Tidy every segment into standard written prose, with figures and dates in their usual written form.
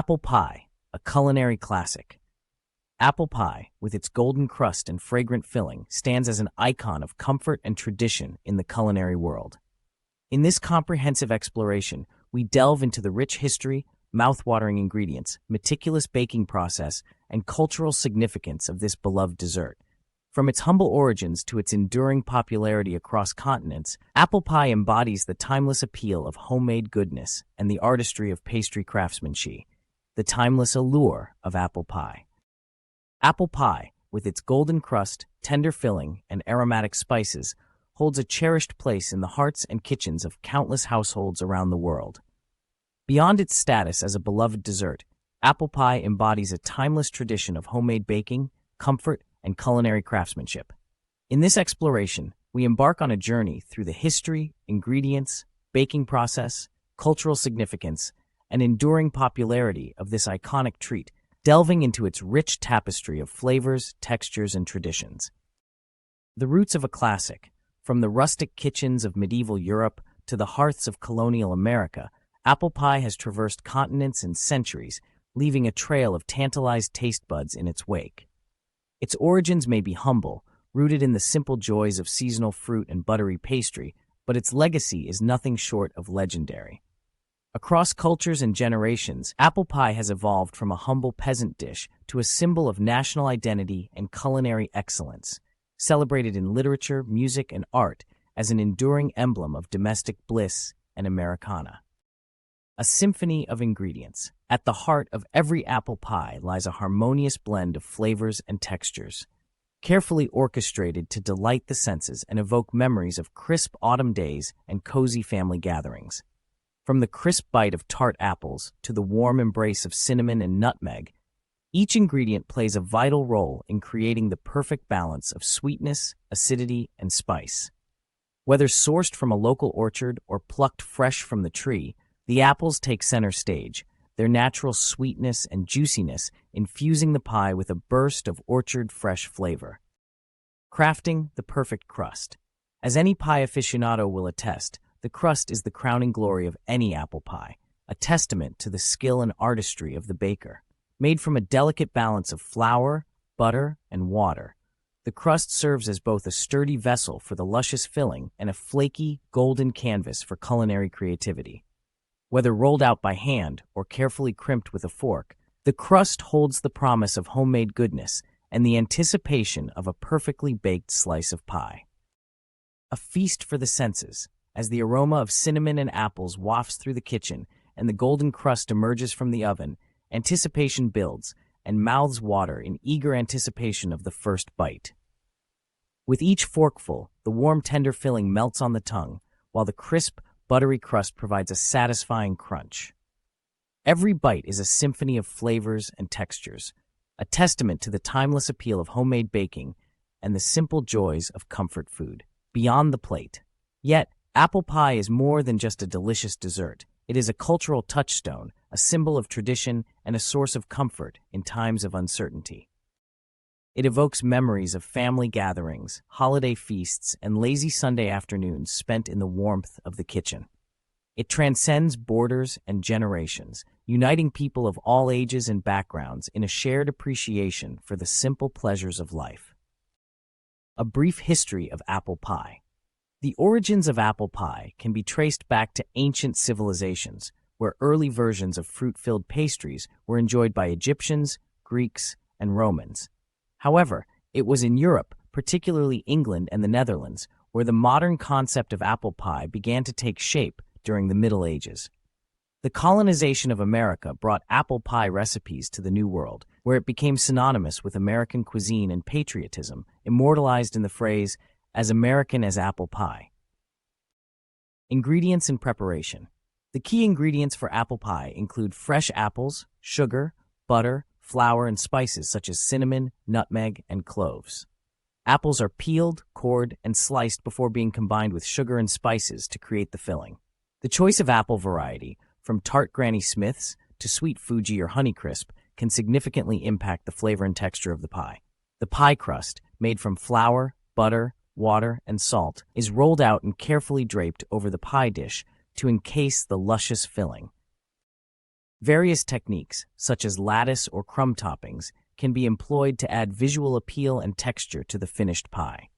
Apple pie, a culinary classic. Apple pie, with its golden crust and fragrant filling, stands as an icon of comfort and tradition in the culinary world. In this comprehensive exploration, we delve into the rich history, mouth-watering ingredients, meticulous baking process, and cultural significance of this beloved dessert. From its humble origins to its enduring popularity across continents, apple pie embodies the timeless appeal of homemade goodness and the artistry of pastry craftsmanship. The timeless allure of apple pie. Apple pie, with its golden crust, tender filling, and aromatic spices, holds a cherished place in the hearts and kitchens of countless households around the world. Beyond its status as a beloved dessert, apple pie embodies a timeless tradition of homemade baking, comfort, and culinary craftsmanship. In this exploration, we embark on a journey through the history, ingredients, baking process, cultural significance, and enduring popularity of this iconic treat, delving into its rich tapestry of flavors, textures, and traditions. The roots of a classic, from the rustic kitchens of medieval Europe to the hearths of colonial America, apple pie has traversed continents and centuries, leaving a trail of tantalized taste buds in its wake. Its origins may be humble, rooted in the simple joys of seasonal fruit and buttery pastry, but its legacy is nothing short of legendary. Across cultures and generations, apple pie has evolved from a humble peasant dish to a symbol of national identity and culinary excellence, celebrated in literature, music, and art as an enduring emblem of domestic bliss and Americana. A symphony of ingredients. At the heart of every apple pie lies a harmonious blend of flavors and textures, carefully orchestrated to delight the senses and evoke memories of crisp autumn days and cozy family gatherings. From the crisp bite of tart apples to the warm embrace of cinnamon and nutmeg, each ingredient plays a vital role in creating the perfect balance of sweetness, acidity, and spice. Whether sourced from a local orchard or plucked fresh from the tree, the apples take center stage, their natural sweetness and juiciness infusing the pie with a burst of orchard-fresh flavor. Crafting the perfect crust. As any pie aficionado will attest, the crust is the crowning glory of any apple pie, a testament to the skill and artistry of the baker. Made from a delicate balance of flour, butter, and water, the crust serves as both a sturdy vessel for the luscious filling and a flaky, golden canvas for culinary creativity. Whether rolled out by hand or carefully crimped with a fork, the crust holds the promise of homemade goodness and the anticipation of a perfectly baked slice of pie. A feast for the senses. As the aroma of cinnamon and apples wafts through the kitchen and the golden crust emerges from the oven, anticipation builds, and mouths water in eager anticipation of the first bite. With each forkful, the warm, tender filling melts on the tongue, while the crisp, buttery crust provides a satisfying crunch. Every bite is a symphony of flavors and textures, a testament to the timeless appeal of homemade baking and the simple joys of comfort food. Beyond the plate. Yet, apple pie is more than just a delicious dessert. It is a cultural touchstone, a symbol of tradition, and a source of comfort in times of uncertainty. It evokes memories of family gatherings, holiday feasts, and lazy Sunday afternoons spent in the warmth of the kitchen. It transcends borders and generations, uniting people of all ages and backgrounds in a shared appreciation for the simple pleasures of life. A brief history of apple pie. The origins of apple pie can be traced back to ancient civilizations, where early versions of fruit-filled pastries were enjoyed by Egyptians, Greeks, and Romans. However, it was in Europe, particularly England and the Netherlands, where the modern concept of apple pie began to take shape during the Middle Ages. The colonization of America brought apple pie recipes to the New World, where it became synonymous with American cuisine and patriotism, immortalized in the phrase, "as American as apple pie." Ingredients and preparation. The key ingredients for apple pie include fresh apples, sugar, butter, flour, and spices such as cinnamon, nutmeg, and cloves. Apples are peeled, cored, and sliced before being combined with sugar and spices to create the filling. The choice of apple variety, from tart Granny Smiths to sweet Fuji or Honeycrisp, can significantly impact the flavor and texture of the pie. The pie crust, made from flour, butter, water, and salt, is rolled out and carefully draped over the pie dish to encase the luscious filling. Various techniques, such as lattice or crumb toppings, can be employed to add visual appeal and texture to the finished pie.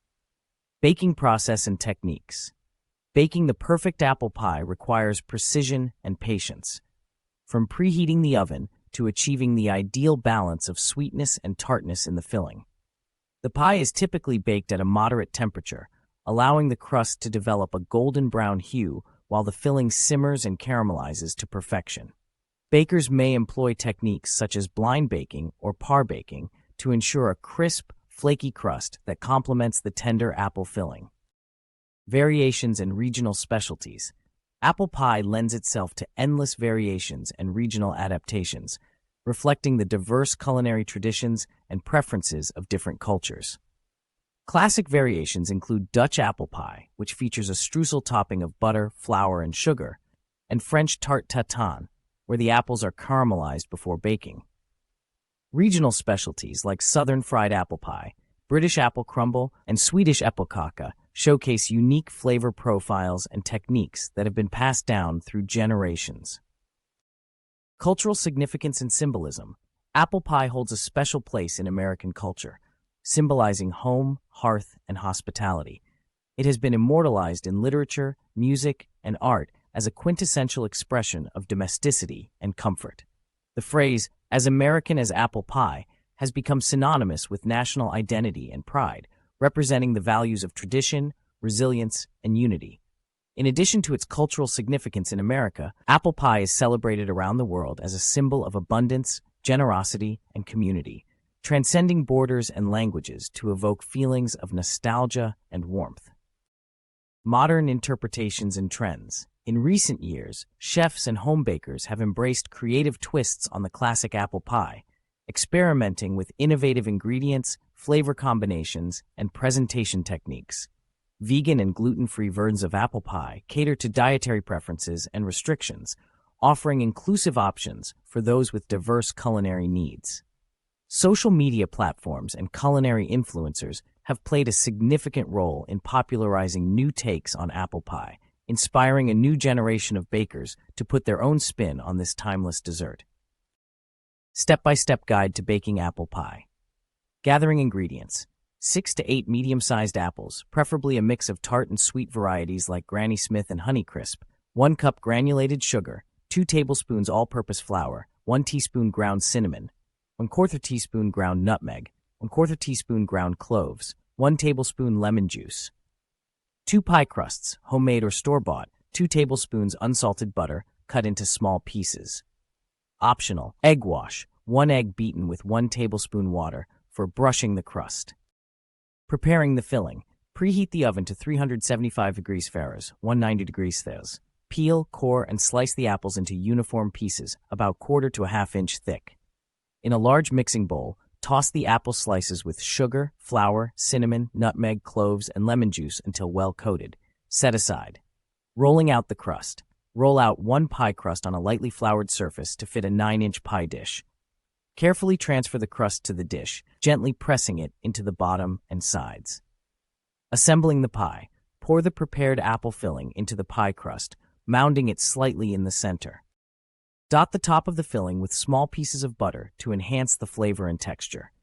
Baking process and techniques. Baking the perfect apple pie requires precision and patience. From preheating the oven to achieving the ideal balance of sweetness and tartness in the filling. The pie is typically baked at a moderate temperature, allowing the crust to develop a golden brown hue while the filling simmers and caramelizes to perfection. Bakers may employ techniques such as blind baking or par baking to ensure a crisp, flaky crust that complements the tender apple filling. Variations and regional specialties. Apple pie lends itself to endless variations and regional adaptations, reflecting the diverse culinary traditions and preferences of different cultures. Classic variations include Dutch apple pie, which features a streusel topping of butter, flour, and sugar, and French tarte tatin, where the apples are caramelized before baking. Regional specialties like Southern fried apple pie, British apple crumble, and Swedish äppelkaka showcase unique flavor profiles and techniques that have been passed down through generations. Cultural significance and symbolism. Apple pie holds a special place in American culture, symbolizing home, hearth, and hospitality. It has been immortalized in literature, music, and art as a quintessential expression of domesticity and comfort. The phrase, "as American as apple pie," has become synonymous with national identity and pride, representing the values of tradition, resilience, and unity. In addition to its cultural significance in America, apple pie is celebrated around the world as a symbol of abundance, generosity, and community, transcending borders and languages to evoke feelings of nostalgia and warmth. Modern interpretations and trends. In recent years, chefs and home bakers have embraced creative twists on the classic apple pie, experimenting with innovative ingredients, flavor combinations, and presentation techniques. Vegan and gluten-free versions of apple pie cater to dietary preferences and restrictions, offering inclusive options for those with diverse culinary needs. Social media platforms and culinary influencers have played a significant role in popularizing new takes on apple pie, inspiring a new generation of bakers to put their own spin on this timeless dessert. Step-by-step guide to baking apple pie. Gathering ingredients. 6 to 8 medium-sized apples, preferably a mix of tart and sweet varieties like Granny Smith and Honeycrisp, 1 cup granulated sugar, 2 tablespoons all-purpose flour, 1 teaspoon ground cinnamon, 1/4 teaspoon ground nutmeg, 1/4 teaspoon ground cloves, 1 tablespoon lemon juice. 2 pie crusts, homemade or store-bought, 2 tablespoons unsalted butter, cut into small pieces. Optional, egg wash, 1 egg beaten with 1 tablespoon water for brushing the crust. Preparing the filling. Preheat the oven to 375 degrees Fahrenheit, 190 degrees Celsius. Peel, core, and slice the apples into uniform pieces, about 1/4 to 1/2 inch thick. In a large mixing bowl, toss the apple slices with sugar, flour, cinnamon, nutmeg, cloves, and lemon juice until well coated. Set aside. Rolling out the crust. Roll out 1 pie crust on a lightly floured surface to fit a 9-inch pie dish. Carefully transfer the crust to the dish, gently pressing it into the bottom and sides. Assembling the pie. Pour the prepared apple filling into the pie crust, mounding it slightly in the center. Dot the top of the filling with small pieces of butter to enhance the flavor and texture.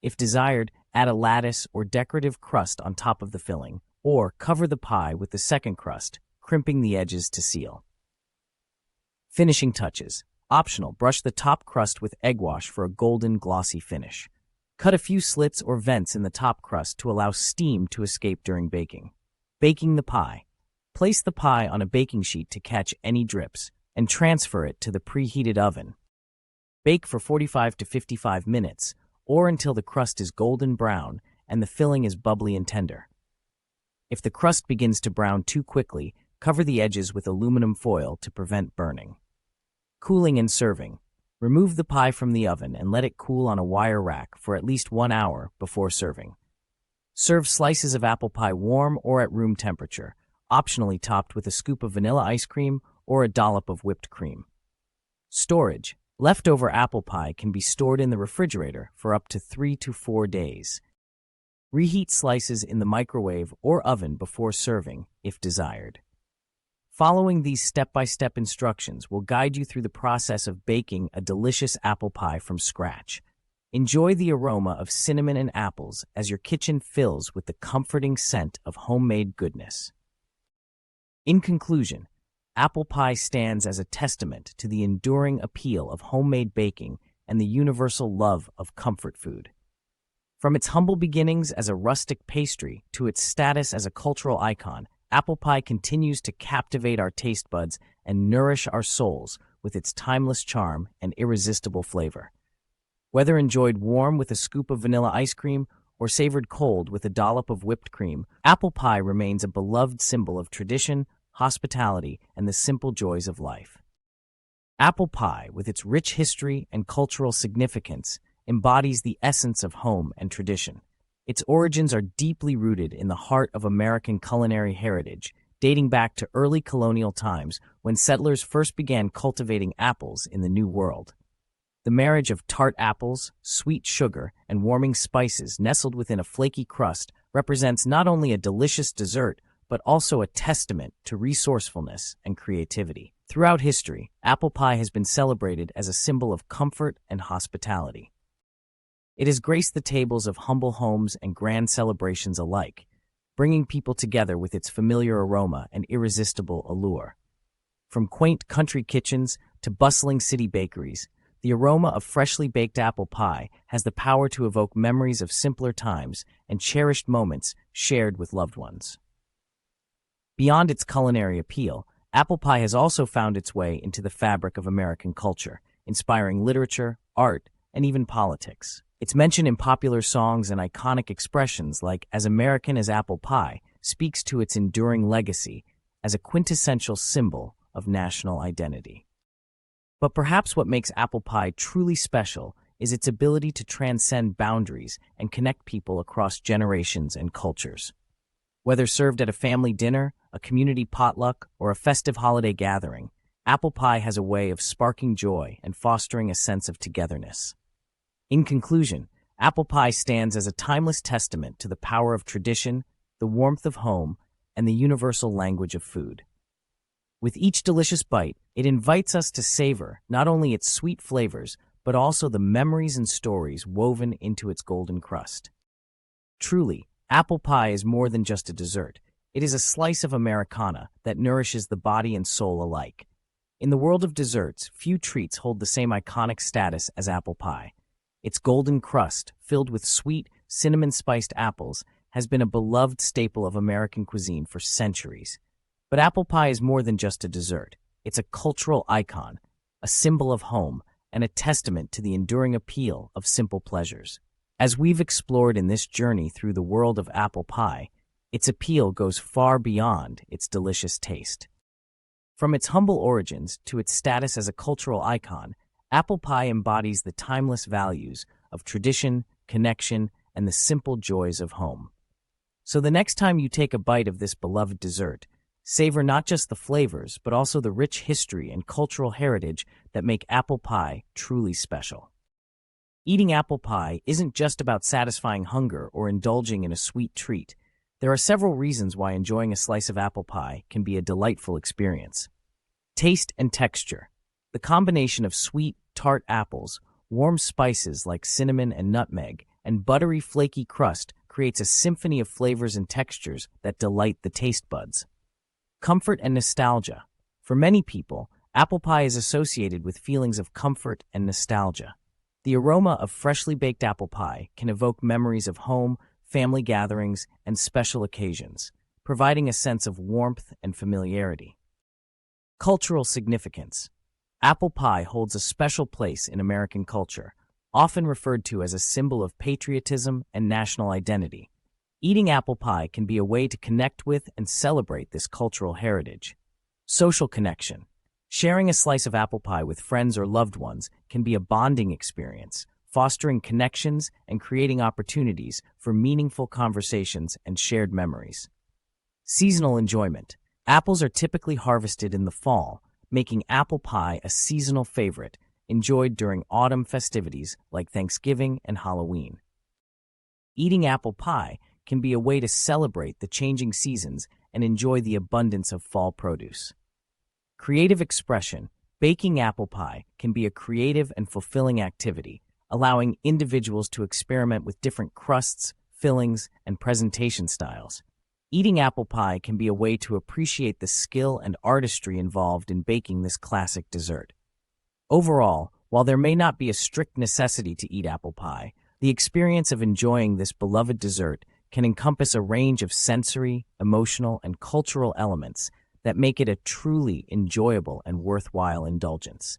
If desired, add a lattice or decorative crust on top of the filling, or cover the pie with the second crust, crimping the edges to seal. Finishing touches. Optional, brush the top crust with egg wash for a golden, glossy finish. Cut a few slits or vents in the top crust to allow steam to escape during baking. Baking the pie. Place the pie on a baking sheet to catch any drips, and transfer it to the preheated oven. Bake for 45 to 55 minutes, or until the crust is golden brown and the filling is bubbly and tender. If the crust begins to brown too quickly, cover the edges with aluminum foil to prevent burning. Cooling and serving. Remove the pie from the oven and let it cool on a wire rack for at least 1 hour before serving. Serve slices of apple pie warm or at room temperature, optionally topped with a scoop of vanilla ice cream or a dollop of whipped cream. Storage. Leftover apple pie can be stored in the refrigerator for up to 3 to 4 days. Reheat slices in the microwave or oven before serving, if desired. Following these step-by-step instructions will guide you through the process of baking a delicious apple pie from scratch. Enjoy the aroma of cinnamon and apples as your kitchen fills with the comforting scent of homemade goodness. In conclusion, apple pie stands as a testament to the enduring appeal of homemade baking and the universal love of comfort food. From its humble beginnings as a rustic pastry to its status as a cultural icon, apple pie continues to captivate our taste buds and nourish our souls with its timeless charm and irresistible flavor. Whether enjoyed warm with a scoop of vanilla ice cream or savored cold with a dollop of whipped cream, apple pie remains a beloved symbol of tradition, hospitality, and the simple joys of life. Apple pie, with its rich history and cultural significance, embodies the essence of home and tradition. Its origins are deeply rooted in the heart of American culinary heritage, dating back to early colonial times when settlers first began cultivating apples in the New World. The marriage of tart apples, sweet sugar, and warming spices nestled within a flaky crust represents not only a delicious dessert, but also a testament to resourcefulness and creativity. Throughout history, apple pie has been celebrated as a symbol of comfort and hospitality. It has graced the tables of humble homes and grand celebrations alike, bringing people together with its familiar aroma and irresistible allure. From quaint country kitchens to bustling city bakeries, the aroma of freshly baked apple pie has the power to evoke memories of simpler times and cherished moments shared with loved ones. Beyond its culinary appeal, apple pie has also found its way into the fabric of American culture, inspiring literature, art, and even politics. Its mention in popular songs and iconic expressions like "as American as apple pie" speaks to its enduring legacy as a quintessential symbol of national identity. But perhaps what makes apple pie truly special is its ability to transcend boundaries and connect people across generations and cultures. Whether served at a family dinner, a community potluck, or a festive holiday gathering, apple pie has a way of sparking joy and fostering a sense of togetherness. In conclusion, apple pie stands as a timeless testament to the power of tradition, the warmth of home, and the universal language of food. With each delicious bite, it invites us to savor not only its sweet flavors, but also the memories and stories woven into its golden crust. Truly, apple pie is more than just a dessert. It is a slice of Americana that nourishes the body and soul alike. In the world of desserts, few treats hold the same iconic status as apple pie. Its golden crust, filled with sweet, cinnamon-spiced apples, has been a beloved staple of American cuisine for centuries. But apple pie is more than just a dessert. It's a cultural icon, a symbol of home, and a testament to the enduring appeal of simple pleasures. As we've explored in this journey through the world of apple pie, its appeal goes far beyond its delicious taste. From its humble origins to its status as a cultural icon, apple pie embodies the timeless values of tradition, connection, and the simple joys of home. So the next time you take a bite of this beloved dessert, savor not just the flavors, but also the rich history and cultural heritage that make apple pie truly special. Eating apple pie isn't just about satisfying hunger or indulging in a sweet treat. There are several reasons why enjoying a slice of apple pie can be a delightful experience. Taste and texture. The combination of sweet, tart apples, warm spices like cinnamon and nutmeg, and buttery, flaky crust creates a symphony of flavors and textures that delight the taste buds. Comfort and nostalgia. For many people, apple pie is associated with feelings of comfort and nostalgia. The aroma of freshly baked apple pie can evoke memories of home, family gatherings, and special occasions, providing a sense of warmth and familiarity. Cultural significance. Apple pie holds a special place in American culture, often referred to as a symbol of patriotism and national identity. Eating apple pie can be a way to connect with and celebrate this cultural heritage. Social connection. Sharing a slice of apple pie with friends or loved ones can be a bonding experience, fostering connections and creating opportunities for meaningful conversations and shared memories. Seasonal enjoyment. Apples are typically harvested in the fall, making apple pie a seasonal favorite, enjoyed during autumn festivities like Thanksgiving and Halloween. Eating apple pie can be a way to celebrate the changing seasons and enjoy the abundance of fall produce. Creative expression. Baking apple pie can be a creative and fulfilling activity, allowing individuals to experiment with different crusts, fillings, and presentation styles. Eating apple pie can be a way to appreciate the skill and artistry involved in baking this classic dessert. Overall, while there may not be a strict necessity to eat apple pie, the experience of enjoying this beloved dessert can encompass a range of sensory, emotional, and cultural elements that make it a truly enjoyable and worthwhile indulgence.